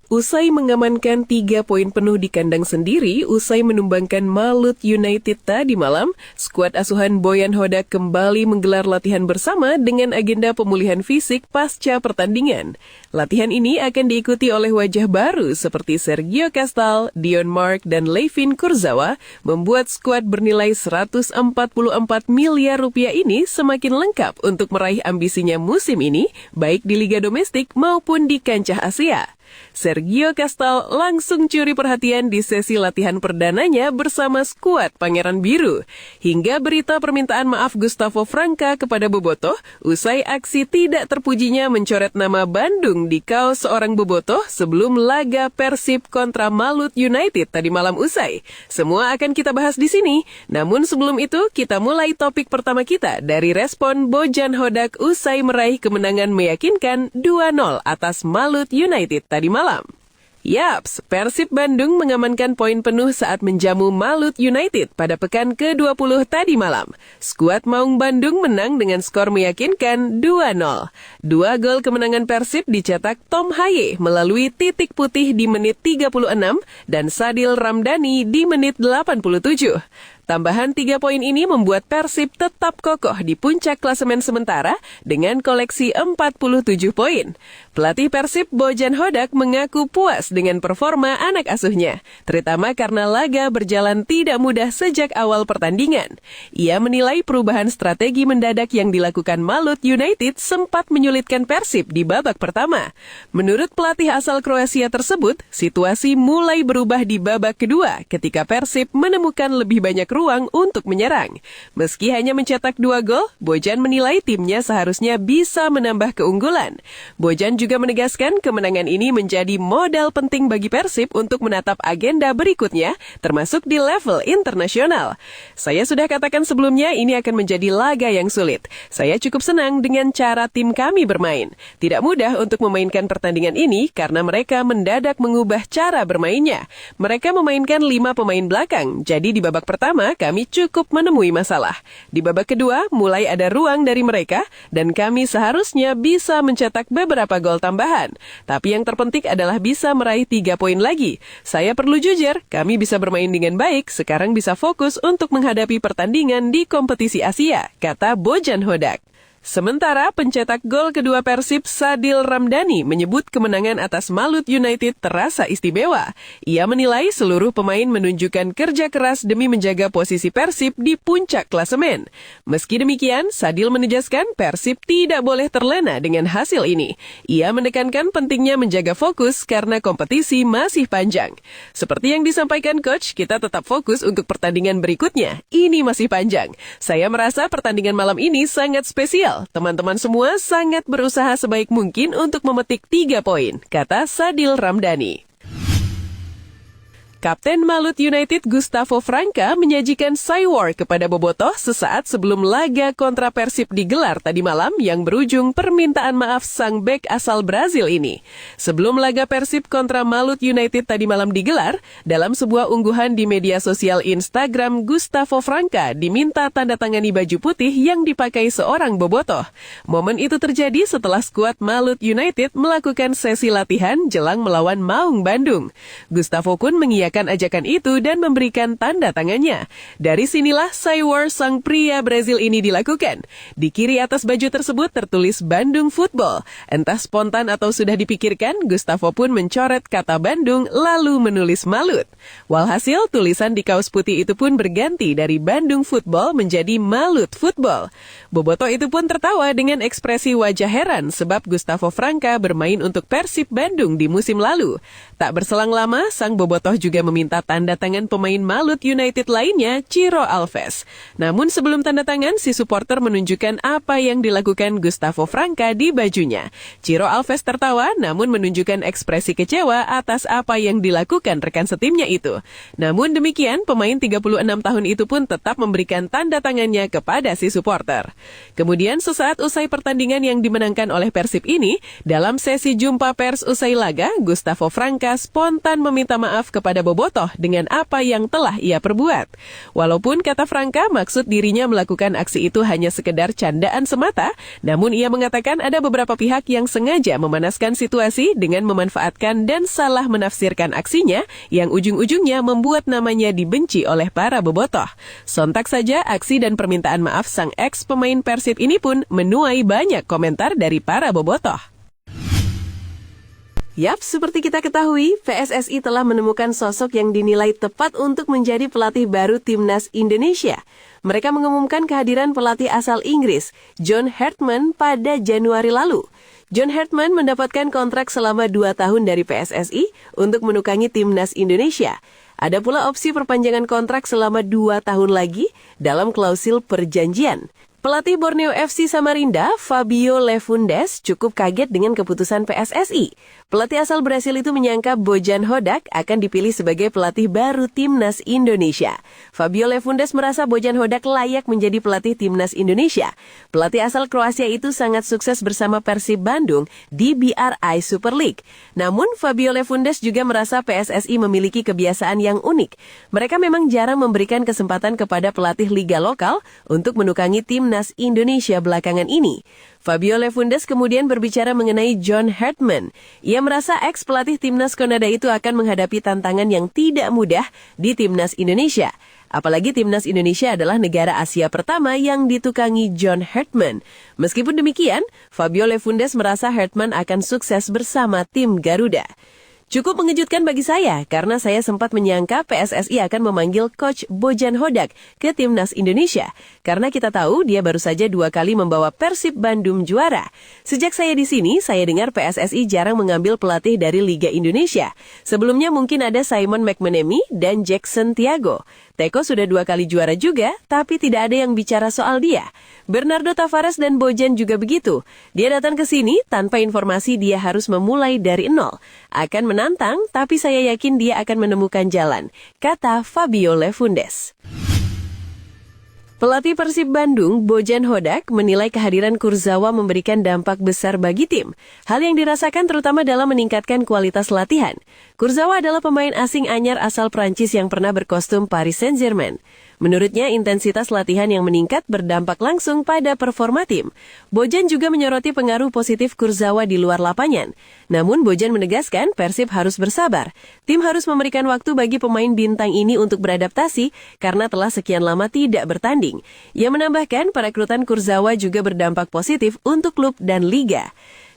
Usai mengamankan 3 poin penuh di kandang sendiri, usai menumbangkan Malut United tadi malam, skuad asuhan Bojan Hodak kembali menggelar latihan bersama dengan agenda pemulihan fisik pasca pertandingan. Latihan ini akan diikuti oleh wajah baru seperti Sergio Castal, Dion Mark, dan Levin Kurzawa, membuat skuad bernilai 144 miliar rupiah ini semakin lengkap untuk meraih ambisinya musim ini, baik di liga domestik maupun di kancah Asia. Sergio Castal langsung curi perhatian di sesi latihan perdananya bersama skuad Pangeran Biru. Hingga berita permintaan maaf Gustavo Franca kepada Bobotoh usai aksi tidak terpujinya mencoret nama Bandung di kaos seorang Bobotoh sebelum laga Persib kontra Malut United tadi malam usai. Semua akan kita bahas di sini. Namun sebelum itu, kita mulai topik pertama kita dari respon Bojan Hodak usai meraih kemenangan meyakinkan 2-0 atas Malut United tadi malam. Yaps, Persib Bandung mengamankan poin penuh saat menjamu Malut United pada pekan ke-20 tadi malam. Skuad Maung Bandung menang dengan skor meyakinkan 2-0. 2 gol kemenangan Persib dicetak Tom Haye melalui titik putih di menit 36 dan Sadil Ramdhani di menit 87. Tambahan 3 poin ini membuat Persib tetap kokoh di puncak klasemen sementara dengan koleksi 47 poin. Pelatih Persib Bojan Hodak mengaku puas dengan performa anak asuhnya, terutama karena laga berjalan tidak mudah sejak awal pertandingan. Ia menilai perubahan strategi mendadak yang dilakukan Malut United sempat menyulitkan Persib di babak pertama. Menurut pelatih asal Kroasia tersebut, situasi mulai berubah di babak kedua ketika Persib menemukan lebih banyak ruang untuk menyerang. Meski hanya mencetak 2 gol, Bojan menilai timnya seharusnya bisa menambah keunggulan. Bojan juga menegaskan kemenangan ini menjadi modal penting bagi Persib untuk menatap agenda berikutnya, termasuk di level internasional. Saya sudah katakan sebelumnya ini akan menjadi laga yang sulit. Saya cukup senang dengan cara tim kami bermain. Tidak mudah untuk memainkan pertandingan ini karena mereka mendadak mengubah cara bermainnya. Mereka memainkan 5 pemain belakang, jadi di babak pertama kami cukup menemui masalah. Di babak kedua, mulai ada ruang dari mereka, dan kami seharusnya bisa mencetak beberapa gol tambahan. Tapi yang terpenting adalah bisa meraih 3 poin lagi. Saya perlu jujur, kami bisa bermain dengan baik, sekarang bisa fokus untuk menghadapi pertandingan di kompetisi Asia, kata Bojan Hodak. Sementara pencetak gol kedua Persib, Sadil Ramdhani, menyebut kemenangan atas Malut United terasa istimewa. Ia menilai seluruh pemain menunjukkan kerja keras demi menjaga posisi Persib di puncak klasemen. Meski demikian, Sadil menegaskan Persib tidak boleh terlena dengan hasil ini. Ia menekankan pentingnya menjaga fokus karena kompetisi masih panjang. Seperti yang disampaikan Coach, kita tetap fokus untuk pertandingan berikutnya. Ini masih panjang. Saya merasa pertandingan malam ini sangat spesial. Teman-teman semua sangat berusaha sebaik mungkin untuk memetik 3 poin, kata Sadil Ramdhani. Kapten Malut United Gustavo Franca menyajikan Cywar kepada Bobotoh sesaat sebelum laga kontra Persib digelar tadi malam yang berujung permintaan maaf sang bek asal Brazil ini. Sebelum laga Persib kontra Malut United tadi malam digelar, dalam sebuah unggahan di media sosial Instagram, Gustavo Franca diminta tanda tangani baju putih yang dipakai seorang Bobotoh. Momen itu terjadi setelah skuad Malut United melakukan sesi latihan jelang melawan Maung Bandung. Gustavo pun mengiyakan ajakan itu dan memberikan tanda tangannya. Dari sinilah Cywar sang pria Brazil ini dilakukan. Di kiri atas baju tersebut tertulis Bandung Football. Entah spontan atau sudah dipikirkan, Gustavo pun mencoret kata Bandung lalu menulis Malut. Walhasil, tulisan di kaos putih itu pun berganti dari Bandung Football menjadi Malut Football. Bobotoh itu pun tertawa dengan ekspresi wajah heran sebab Gustavo Franca bermain untuk Persib Bandung di musim lalu. Tak berselang lama, sang Bobotoh juga meminta tanda tangan pemain Malut United lainnya, Ciro Alves. Namun sebelum tanda tangan, si supporter menunjukkan apa yang dilakukan Gustavo Franca di bajunya. Ciro Alves tertawa namun menunjukkan ekspresi kecewa atas apa yang dilakukan rekan setimnya itu. Namun demikian, pemain 36 tahun itu pun tetap memberikan tanda tangannya kepada si supporter. Kemudian sesaat usai pertandingan yang dimenangkan oleh Persib ini, dalam sesi jumpa pers usai laga, Gustavo Franca spontan meminta maaf kepada bobotoh dengan apa yang telah ia perbuat. Walaupun kata Franka maksud dirinya melakukan aksi itu hanya sekedar candaan semata, namun ia mengatakan ada beberapa pihak yang sengaja memanaskan situasi dengan memanfaatkan dan salah menafsirkan aksinya yang ujung-ujungnya membuat namanya dibenci oleh para bobotoh. Sontak saja aksi dan permintaan maaf sang ex-pemain Persib ini pun menuai banyak komentar dari para bobotoh. Yap, seperti kita ketahui, PSSI telah menemukan sosok yang dinilai tepat untuk menjadi pelatih baru Timnas Indonesia. Mereka mengumumkan kehadiran pelatih asal Inggris, John Hartman, pada Januari lalu. John Hartman mendapatkan kontrak selama 2 tahun dari PSSI untuk menukangi Timnas Indonesia. Ada pula opsi perpanjangan kontrak selama 2 tahun lagi dalam klausul perjanjian. Pelatih Borneo FC Samarinda, Fabio Lefundes, cukup kaget dengan keputusan PSSI. Pelatih asal Brasil itu menyangka Bojan Hodak akan dipilih sebagai pelatih baru Timnas Indonesia. Fabio Lefundes merasa Bojan Hodak layak menjadi pelatih Timnas Indonesia. Pelatih asal Kroasia itu sangat sukses bersama Persib Bandung di BRI Super League. Namun, Fabio Lefundes juga merasa PSSI memiliki kebiasaan yang unik. Mereka memang jarang memberikan kesempatan kepada pelatih liga lokal untuk menukangi Timnas Indonesia belakangan ini. Fabio Lefundes kemudian berbicara mengenai John Hartman. Ia merasa ex-pelatih Timnas Kanada itu akan menghadapi tantangan yang tidak mudah di Timnas Indonesia. Apalagi Timnas Indonesia adalah negara Asia pertama yang ditukangi John Hartman. Meskipun demikian, Fabio Lefundes merasa Hartman akan sukses bersama tim Garuda. Cukup mengejutkan bagi saya karena saya sempat menyangka PSSI akan memanggil Coach Bojan Hodak ke Timnas Indonesia. Karena kita tahu dia baru saja 2 kali membawa Persib Bandung juara. Sejak saya di sini, saya dengar PSSI jarang mengambil pelatih dari Liga Indonesia. Sebelumnya mungkin ada Simon McManamy dan Jackson Thiago. Teko sudah 2 kali juara juga, tapi tidak ada yang bicara soal dia. Bernardo Tavares dan Bojan juga begitu. Dia datang ke sini tanpa informasi dia harus memulai dari nol. Akan menantang, tapi saya yakin dia akan menemukan jalan, kata Fabio Lefundes. Pelatih Persib Bandung, Bojan Hodak, menilai kehadiran Kurzawa memberikan dampak besar bagi tim. Hal yang dirasakan terutama dalam meningkatkan kualitas latihan. Kurzawa adalah pemain asing anyar asal Prancis yang pernah berkostum Paris Saint-Germain. Menurutnya, intensitas latihan yang meningkat berdampak langsung pada performa tim. Bojan juga menyoroti pengaruh positif Kurzawa di luar lapangan. Namun, Bojan menegaskan Persib harus bersabar. Tim harus memberikan waktu bagi pemain bintang ini untuk beradaptasi karena telah sekian lama tidak bertanding. Ia menambahkan perekrutan Kurzawa juga berdampak positif untuk klub dan liga.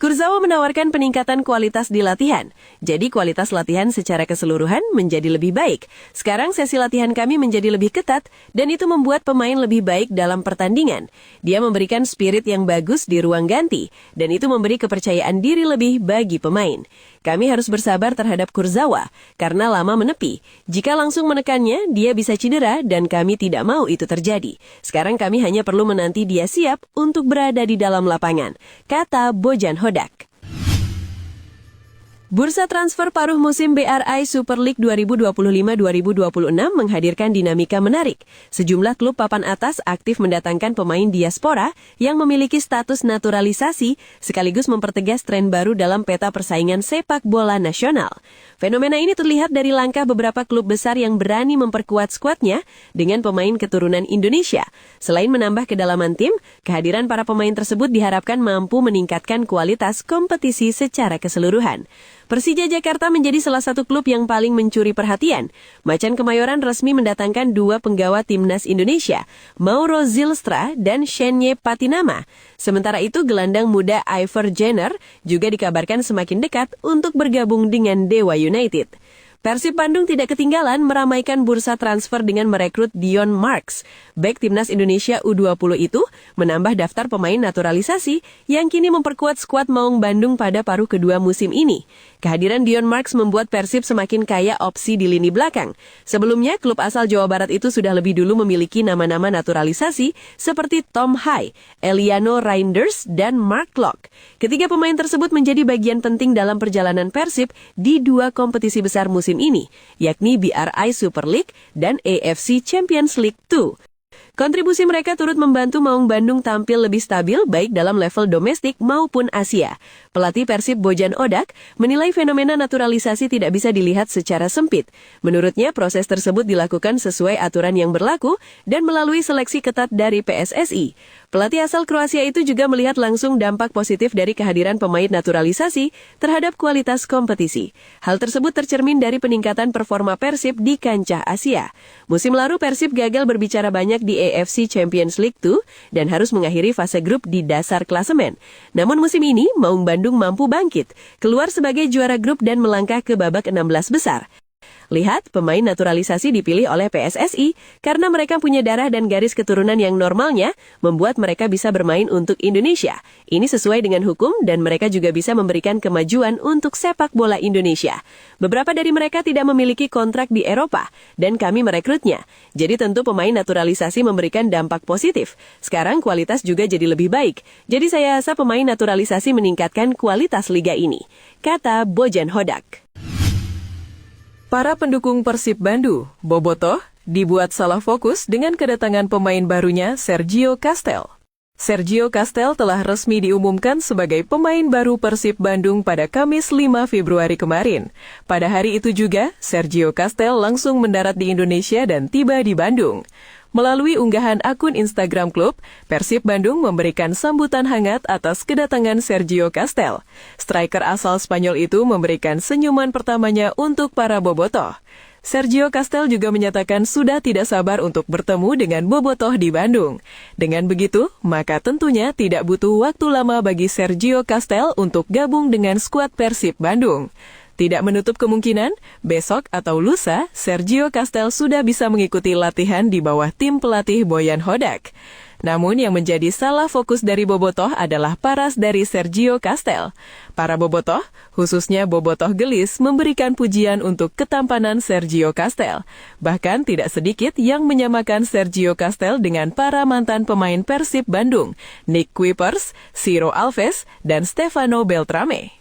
Kurzawa menawarkan peningkatan kualitas di latihan. Jadi kualitas latihan secara keseluruhan menjadi lebih baik. Sekarang sesi latihan kami menjadi lebih ketat dan itu membuat pemain lebih baik dalam pertandingan. Dia memberikan spirit yang bagus di ruang ganti dan itu memberi kepercayaan diri lebih bagi pemain. Kami harus bersabar terhadap Kurzawa karena lama menepi. Jika langsung menekannya, dia bisa cedera dan kami tidak mau itu terjadi. Sekarang kami hanya perlu menanti dia siap untuk berada di dalam lapangan, kata Bojan Hodak. Bursa transfer paruh musim BRI Super League 2025-2026 menghadirkan dinamika menarik. Sejumlah klub papan atas aktif mendatangkan pemain diaspora yang memiliki status naturalisasi sekaligus mempertegas tren baru dalam peta persaingan sepak bola nasional. Fenomena ini terlihat dari langkah beberapa klub besar yang berani memperkuat skuadnya dengan pemain keturunan Indonesia. Selain menambah kedalaman tim, kehadiran para pemain tersebut diharapkan mampu meningkatkan kualitas kompetisi secara keseluruhan. Persija Jakarta menjadi salah satu klub yang paling mencuri perhatian. Macan Kemayoran resmi mendatangkan 2 penggawa Timnas Indonesia, Mauro Zylstra dan Shenye Patinama. Sementara itu, gelandang muda Iver Jenner juga dikabarkan semakin dekat untuk bergabung dengan Dewa United. Persib Bandung tidak ketinggalan meramaikan bursa transfer dengan merekrut Dion Marks. Bek Timnas Indonesia U20 itu menambah daftar pemain naturalisasi yang kini memperkuat skuad Maung Bandung pada paruh kedua musim ini. Kehadiran Dion Marks membuat Persib semakin kaya opsi di lini belakang. Sebelumnya, klub asal Jawa Barat itu sudah lebih dulu memiliki nama-nama naturalisasi seperti Tom Hai, Eliano Reinders, dan Mark Locke. Ketiga pemain tersebut menjadi bagian penting dalam perjalanan Persib di 2 kompetisi besar musim ini, yakni BRI Super League dan AFC Champions League 2. Kontribusi mereka turut membantu Maung Bandung tampil lebih stabil baik dalam level domestik maupun Asia. Pelatih Persib Bojan Hodak menilai fenomena naturalisasi tidak bisa dilihat secara sempit. Menurutnya, proses tersebut dilakukan sesuai aturan yang berlaku dan melalui seleksi ketat dari PSSI. Pelatih asal Kroasia itu juga melihat langsung dampak positif dari kehadiran pemain naturalisasi terhadap kualitas kompetisi. Hal tersebut tercermin dari peningkatan performa Persib di kancah Asia. Musim lalu Persib gagal berbicara banyak di AFC Champions League 2 dan harus mengakhiri fase grup di dasar klasemen. Namun musim ini, Maung Bandung mampu bangkit, keluar sebagai juara grup dan melangkah ke babak 16 besar. Lihat, pemain naturalisasi dipilih oleh PSSI karena mereka punya darah dan garis keturunan yang normalnya membuat mereka bisa bermain untuk Indonesia. Ini sesuai dengan hukum dan mereka juga bisa memberikan kemajuan untuk sepak bola Indonesia. Beberapa dari mereka tidak memiliki kontrak di Eropa dan kami merekrutnya. Jadi tentu pemain naturalisasi memberikan dampak positif. Sekarang kualitas juga jadi lebih baik. Jadi saya rasa pemain naturalisasi meningkatkan kualitas liga ini, kata Bojan Hodak. Para pendukung Persib Bandung, Bobotoh, dibuat salah fokus dengan kedatangan pemain barunya Sergio Castel. Sergio Castel telah resmi diumumkan sebagai pemain baru Persib Bandung pada Kamis 5 Februari kemarin. Pada hari itu juga, Sergio Castel langsung mendarat di Indonesia dan tiba di Bandung. Melalui unggahan akun Instagram klub, Persib Bandung memberikan sambutan hangat atas kedatangan Sergio Castel. Striker asal Spanyol itu memberikan senyuman pertamanya untuk para bobotoh. Sergio Castel juga menyatakan sudah tidak sabar untuk bertemu dengan bobotoh di Bandung. Dengan begitu, maka tentunya tidak butuh waktu lama bagi Sergio Castel untuk gabung dengan skuad Persib Bandung. Tidak menutup kemungkinan, besok atau lusa, Sergio Castel sudah bisa mengikuti latihan di bawah tim pelatih Bojan Hodak. Namun yang menjadi salah fokus dari bobotoh adalah paras dari Sergio Castel. Para bobotoh, khususnya bobotoh gelis, memberikan pujian untuk ketampanan Sergio Castel. Bahkan tidak sedikit yang menyamakan Sergio Castel dengan para mantan pemain Persib Bandung, Nick Kuipers, Ciro Alves, dan Stefano Beltrame.